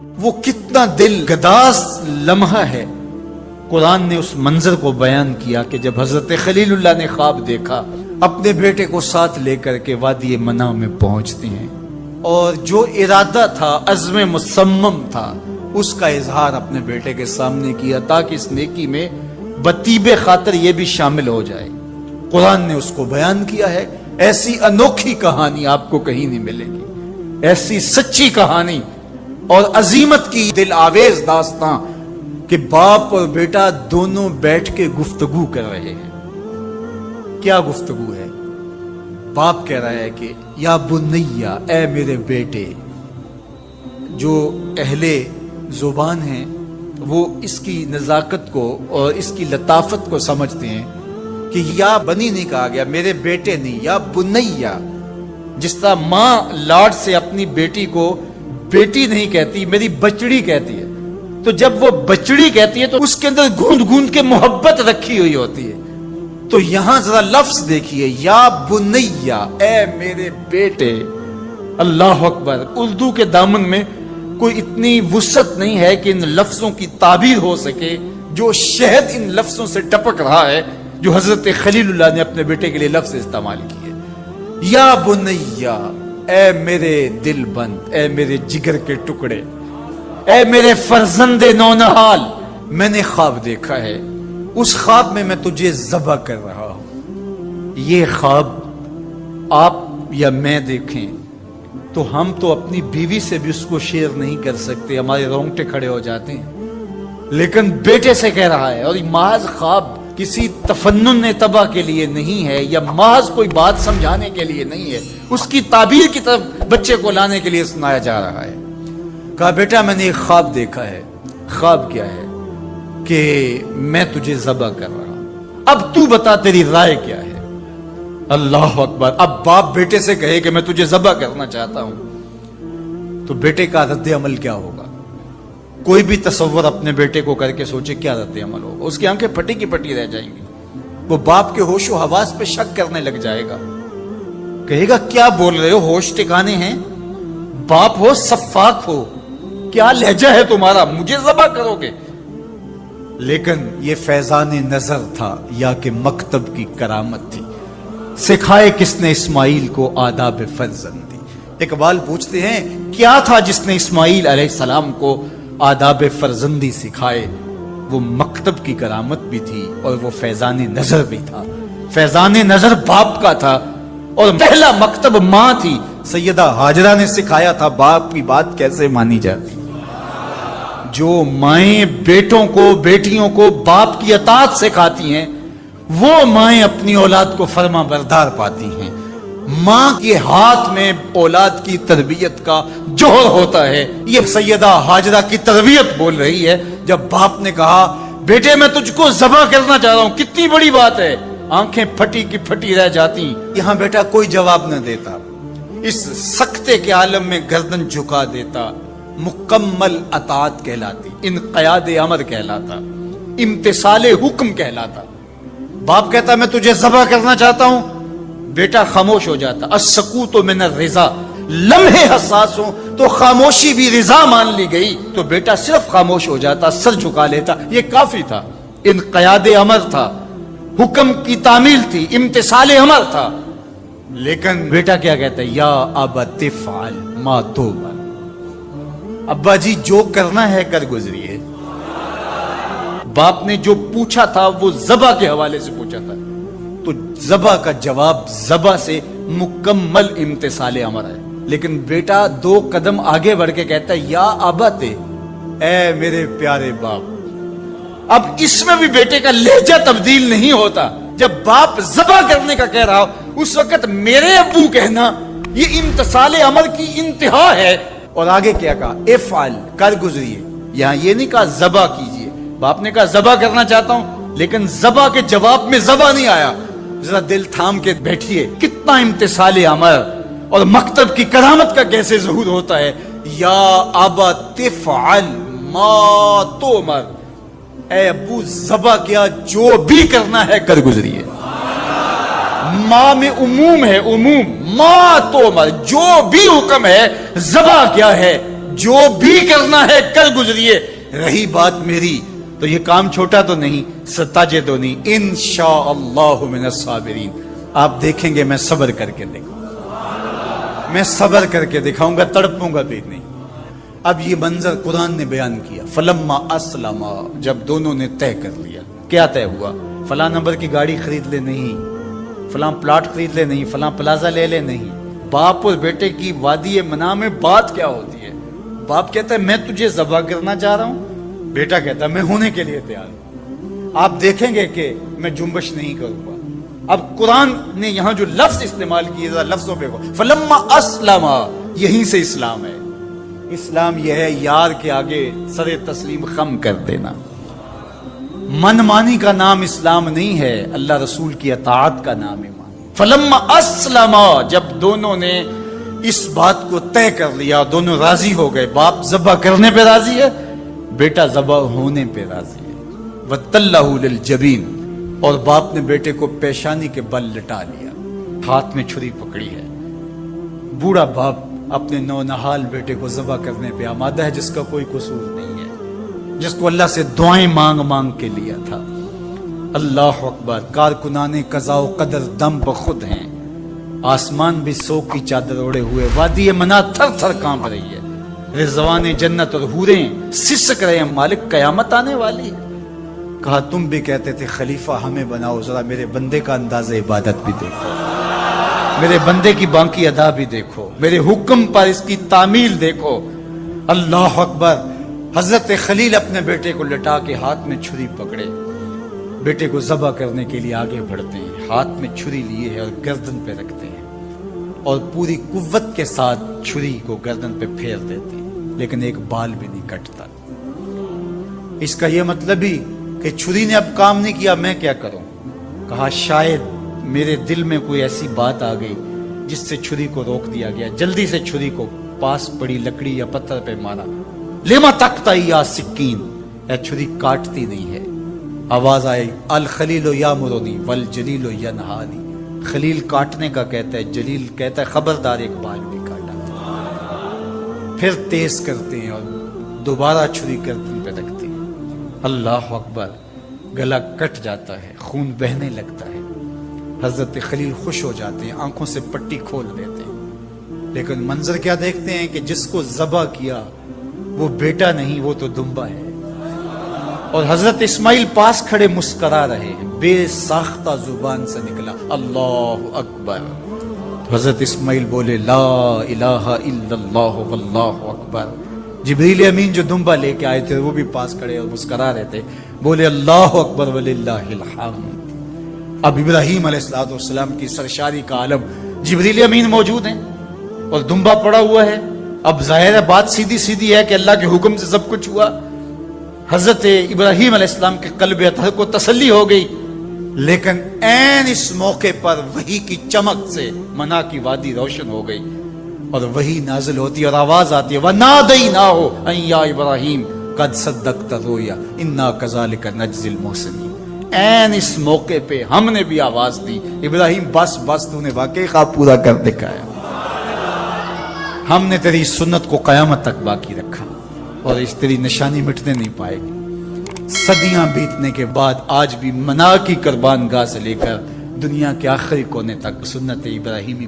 وہ کتنا دل گداز لمحہ ہے. قرآن نے اس منظر کو بیان کیا کہ جب حضرت خلیل اللہ نے خواب دیکھا اپنے بیٹے کو ساتھ لے کر کے وادی منع میں پہنچتے ہیں، اور جو ارادہ تھا، عزم مصمم تھا، اس کا اظہار اپنے بیٹے کے سامنے کیا تاکہ اس نیکی میں بطیب خاطر یہ بھی شامل ہو جائے. قرآن نے اس کو بیان کیا ہے. ایسی انوکھی کہانی آپ کو کہیں نہیں ملے گی، ایسی سچی کہانی اور عظیمت کی دل آویز داستان کہ باپ اور بیٹا دونوں بیٹھ کے گفتگو کر رہے ہیں. کیا گفتگو ہے؟ باپ کہہ رہا ہے کہ یا بنیا، اے میرے بیٹے. جو اہل زبان ہیں وہ اس کی نزاکت کو اور اس کی لطافت کو سمجھتے ہیں کہ یا بنی نہیں کہا گیا، میرے بیٹے نہیں، یا بنیا. جس طرح ماں لاڈ سے اپنی بیٹی کو بیٹی نہیں کہتی، میری بچڑی کہتی ہے، تو جب وہ بچڑی کہتی ہے تو اس کے اندر گوند گوند کے محبت رکھی ہوئی ہوتی ہے. تو یہاں ذرا لفظ دیکھیے، یا بنیا، اے میرے بیٹے. اللہ اکبر. اردو کے دامن میں کوئی اتنی وسعت نہیں ہے کہ ان لفظوں کی تعبیر ہو سکے جو شہد ان لفظوں سے ٹپک رہا ہے جو حضرت خلیل اللہ نے اپنے بیٹے کے لیے لفظ استعمال کیے. یا بنیا، اے میرے دل بند، اے میرے جگر کے ٹکڑے، اے میرے فرزند نونہال، میں نے خواب دیکھا ہے. اس خواب میں تجھے ذبح کر رہا ہوں. یہ خواب آپ یا میں دیکھیں تو ہم تو اپنی بیوی سے بھی اس کو شیئر نہیں کر سکتے، ہمارے رونگٹے کھڑے ہو جاتے ہیں. لیکن بیٹے سے کہہ رہا ہے، اور یہ محض خواب کسی تفنن تباہ کے لیے نہیں ہے یا محض کوئی بات سمجھانے کے لیے نہیں ہے، اس کی تعبیر کی طرف بچے کو لانے کے لیے سنایا جا رہا ہے. کہا بیٹا میں نے ایک خواب دیکھا ہے. خواب کیا ہے؟ کہ میں تجھے ذبح کر رہا ہوں. اب تو بتا تیری رائے کیا ہے؟ اللہ اکبر. اب باپ بیٹے سے کہے کہ میں تجھے ذبح کرنا چاہتا ہوں تو بیٹے کا رد عمل کیا ہوگا؟ کوئی بھی تصور اپنے بیٹے کو کر کے سوچے کیا رد عمل ہوگا. اس کی آنکھیں پھٹی کی پھٹی رہ جائیں گی. وہ باپ کے ہوش و حواس پہ شک کرنے لگ جائے گا، کہے گا کیا بول رہے ہو، ہوش ٹھکانے ہیں؟ باپ ہو، سفاک ہو، کیا لہجہ ہے تمہارا، مجھے ذبح کرو گے؟ لیکن یہ فیضان نظر تھا یا کہ مکتب کی کرامت تھی؟ سکھائے کس نے اسماعیل کو آداب فرزندی؟ اقبال پوچھتے ہیں کیا تھا جس نے اسماعیل علیہ السلام کو آداب فرزندی سکھائے؟ وہ مکتب کی کرامت بھی تھی اور وہ فیضان نظر بھی تھا. فیضان نظر باپ کا تھا اور پہلا مکتب ماں تھی. سیدہ ہاجرہ نے سکھایا تھا باپ کی بات کیسے مانی جاتی. جو مائیں بیٹوں کو، بیٹیوں کو باپ کی اطاعت سکھاتی ہیں وہ مائیں اپنی اولاد کو فرما بردار پاتی ہیں. ماں کے ہاتھ میں اولاد کی تربیت کا جوہر ہوتا ہے. یہ سیدہ ہاجرہ کی تربیت بول رہی ہے جب باپ نے کہا بیٹے میں تجھ کو ذبح کرنا چاہ رہا ہوں. کتنی بڑی بات ہے. آنکھیں پھٹی کی پھٹی رہ جاتی. یہاں بیٹا کوئی جواب نہ دیتا، اس سکتے کے عالم میں گردن جھکا دیتا. مکمل اطاعت کہلاتی، انقیاد امر کہلاتا، امتثال حکم کہلاتا. باپ کہتا میں تجھے ذبح کرنا چاہتا ہوں، بیٹا خاموش ہو جاتا. السکوت من الرضا. لمحے حساس ہوں تو خاموشی بھی رضا مان لی گئی تو بیٹا صرف خاموش ہو جاتا، سر جھکا لیتا. یہ کافی تھا. انقیاد امر تھا، حکم کی تعمیل تھی، امتثال امر تھا. لیکن بیٹا کیا کہتا ہے؟ یا ابت افعل ما تؤمر. ابا جی جو کرنا ہے کر گزریے. باپ نے جو پوچھا تھا وہ ذبح کے حوالے سے پوچھا تھا تو ذبح کا جواب ذبح سے مکمل امتثال امر ہے. لیکن بیٹا دو قدم آگے بڑھ کے کہتا ہے یا ابت، اے میرے پیارے باپ. اب اس میں بھی بیٹے کا لہجہ تبدیل نہیں ہوتا. جب باپ ذبح کرنے کا کہہ رہا ہو اس وقت میرے ابو کہنا یہ امتثال امر کی انتہا ہے. اور آگے کیا کہا؟ افعل، کر گزریے. یہاں یہ نہیں کہا ذبح کیجئے. باپ نے کہا ذبح کرنا چاہتا ہوں لیکن ذبح کے جواب میں ذبح نہیں آیا. ذرا دل تھام کے بیٹھیے. کتنا امتثال امر اور مکتب کی کرامت کا کیسے ظہور ہوتا ہے. یا ابا تفعل ما تؤمر. اے ابو ذبح کیا، جو بھی کرنا ہے کر گزریے. ماں میں عموم ہے، عموم. ما تؤمر، جو بھی حکم ہے. ذبح کیا ہے؟ جو بھی کرنا ہے کر گزریے، رہی بات میری تو یہ کام چھوٹا تو نہیں، ستاجے تو نہیں، انشاءاللہ من الصابرین۔ آپ دیکھیں گے میں صبر کر کے دکھاؤں گا، میں صبر کر کے دکھاؤں گا، تڑپوں گا بھی نہیں۔ اب یہ منظر قرآن نے بیان کیا، فلما اسلما، جب دونوں نے طے کر لیا۔ کیا طے ہوا؟ فلاں نمبر کی گاڑی خرید لے نہیں، فلاں پلاٹ خرید لے نہیں، فلاں پلازا لے لے نہیں۔ باپ اور بیٹے کی وادی منا میں بات کیا ہوتی ہے؟ باپ کہتا ہے میں تجھے ذبح کرنا چاہ رہا ہوں، بیٹا کہتا ہے میں ہونے کے لیے تیار ہوں۔ آپ دیکھیں گے کہ میں جنبش نہیں کروں گا۔ اب قرآن نے یہاں جو لفظ استعمال کیے، لفظوں پہ فلما اسلما، یہیں سے اسلام ہے۔ اسلام یہ ہے یار کے آگے سر تسلیم خم کر دینا۔ من مانی کا نام اسلام نہیں ہے، اللہ رسول کی اطاعت کا نام ہے۔ فلما اسلما، جب دونوں نے اس بات کو طے کر لیا، دونوں راضی ہو گئے، باپ ذبح کرنے پہ راضی ہے، بیٹا ذبح ہونے پہ راضی ہے۔ وَتَلَّهُ لِلْجَبِينِ، اور باپ نے بیٹے کو پیشانی کے بل لٹا لیا، ہاتھ میں چھری پکڑی ہے۔ بوڑھا باپ اپنے نونہال بیٹے کو ذبح کرنے پہ آمادہ ہے، جس کا کوئی قصور نہیں ہے، جس کو اللہ سے دعائیں مانگ مانگ کے لیا تھا۔ اللہ اکبر، کارکنان قضاء و قدر دم بخود ہیں، آسمان بھی سوگ کی چادر اوڑے ہوئے، وادی منا تھر تھر کانپ رہی ہے، رضوان جنت اور حوریں سسک رہے ہیں، مالک قیامت آنے والی ہے۔ کہا تم بھی کہتے تھے خلیفہ ہمیں بناؤ، ذرا میرے بندے کا انداز عبادت بھی دیکھو، میرے بندے کی باقی ادا بھی دیکھو، میرے حکم پر اس کی تعمیل دیکھو۔ اللہ اکبر، حضرت خلیل اپنے بیٹے کو لٹا کے ہاتھ میں چھری پکڑے، بیٹے کو ذبح کرنے کے لیے آگے بڑھتے ہیں، ہاتھ میں چھری لیے ہے اور گردن پہ رکھتے ہیں، اور پوری قوت کے ساتھ چھری کو گردن پہ پھیر دیتے ہیں، لیکن ایک بال بھی نہیں کٹتا۔ اس کا یہ مطلب ہی کہ چھری نے اب کام نہیں کیا، میں کیا کروں؟ کہا شاید میرے دل میں کوئی ایسی بات آ گئی جس سے چھری کو روک دیا گیا، جلدی سے چھری کو پاس پڑی لکڑی یا پتھر پہ مارا۔ لما تقطعی یا سکین، اے چھری کاٹتی نہیں ہے۔ آواز آئی الخلیل یامرنی والجلیل ینہانی، خلیل کاٹنے کا کہتا ہے، جلیل کہتا ہے خبردار ایک بال بھی کاٹا۔ پھر تیز کرتے ہیں اور دوبارہ چھری گردن پہ رکھتے ہیں۔ اللہ اکبر، گلا کٹ جاتا ہے، خون بہنے لگتا ہے۔ حضرت خلیل خوش ہو جاتے ہیں، آنکھوں سے پٹی کھول دیتے ہیں، لیکن منظر کیا دیکھتے ہیں کہ جس کو ذبح کیا وہ بیٹا نہیں، وہ تو دمبا ہے۔ اور حضرت اسماعیل پاس کھڑے مسکرا رہے ہیں، بے ساختہ زبان سے نکلا اللہ اکبر۔ حضرت اسماعیل بولے لا الہ الا اللہ واللہ اکبر۔ جبریل امین جو دمبا لے کے آئے تھے وہ بھی پاس کھڑے اور مسکرا رہے تھے، بولے اللہ اکبر وللہ الحمد۔ اب ابراہیم علیہ السلام کی سرشاری کا عالم، جبریل امین موجود ہیں اور دمبا پڑا ہوا ہے۔ اب ظاہر ہے بات سیدھی سیدھی ہے کہ اللہ کے حکم سے سب کچھ ہوا۔ حضرت ابراہیم علیہ السلام کے قلب اطہر کو تسلی ہو گئی، لیکن عین اس موقع پر وحی کی چمک سے منا کی وادی روشن ہو گئی، اور وحی نازل ہوتی اور آواز آتی ہے وَنَادَيْنَاهُ أَن يَا إِبْرَاهِيمُ قَدْ صَدَّقْتَ الرُّؤْيَا إِنَّا كَذَلِكَ نَجْزِي الْمُحْسِنِينَ۔ عین اس موقع پہ ہم نے بھی آواز دی، ابراہیم بس بس تو نے واقعی خواب پورا کر دکھایا، ہم نے تیری سنت کو قیامت تک باقی رکھا، اور اس تیری نشانی مٹنے نہیں پائے گی۔ صدیاں بیتنے کے بعد آج بھی منا کی قربان گاہ سے لے کر دنیا کے آخری کونے تک سنت ابراہیمی